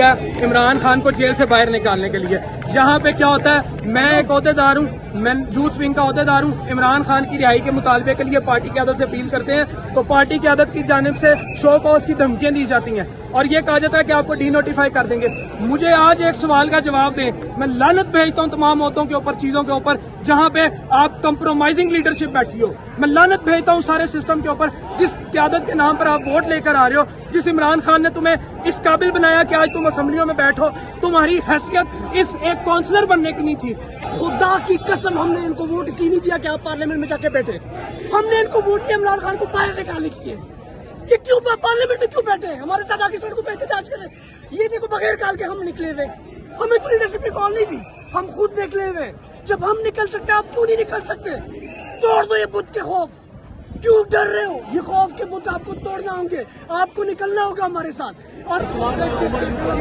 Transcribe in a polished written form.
کیا عمران خان کو جیل سے باہر نکالنے کے لیے. یہاں پہ کیا ہوتا ہے, میں ایک عہدیدار ہوں, میں یوتھ ونگ کا عہدیدار ہوں, عمران خان کی رہائی کے مطالبے کے لیے پارٹی قیادت سے اپیل کرتے ہیں تو پارٹی قیادت کی جانب سے شو کاز کی دھمکیاں دی جاتی ہیں اور یہ کہا جاتا ہے کہ آپ کو ڈی نوٹیفائی کر دیں گے. مجھے آج ایک سوال کا جواب دیں. میں لعنت بھیجتا ہوں تمام عہدوں کے اوپر, چیزوں کے اوپر جہاں پہ آپ کمپرومائزنگ لیڈرشپ بیٹھی ہو. میں لعنت بھیجتا ہوں سارے سسٹم کے اوپر جس قیادت کے نام پر آپ ووٹ لے کر آ رہے ہو, جس عمران خان نے تمہیں اس قابل بنایا کہ آج تم اسمبلیوں میں بیٹھو. تمہاری حیثیت اس ایک کونسلر بننے کی نہیں تھی. خدا کی قسم ہم نے ان کو ووٹ اس لیے نہیں دیا کہ آپ پارلیمنٹ میں جا کے بیٹھے. ہم نے ان کو ووٹ دیا عمران خان کو باہر نکالنے کے لیے. یہ کیوں پارلیمنٹ میں کیوں بیٹھے, ہمارے ساتھ آگے سڑکوں پہ احتجاج کریں. یہ دیکھو بغیر کال کے ہم نکلے ہوئے, ہمیں تو لیڈرشپ کی کال نہیں دی, ہم خود نکلے ہوئے. جب ہم نکل سکتے آپ کیوں نہیں نکل سکتے؟ توڑ دو یہ بت کے خوف, کیوں ڈر رہے ہو؟ یہ خوف کے بت آپ کو توڑنا ہوں گے, آپ کو نکلنا ہوگا ہمارے ساتھ. اور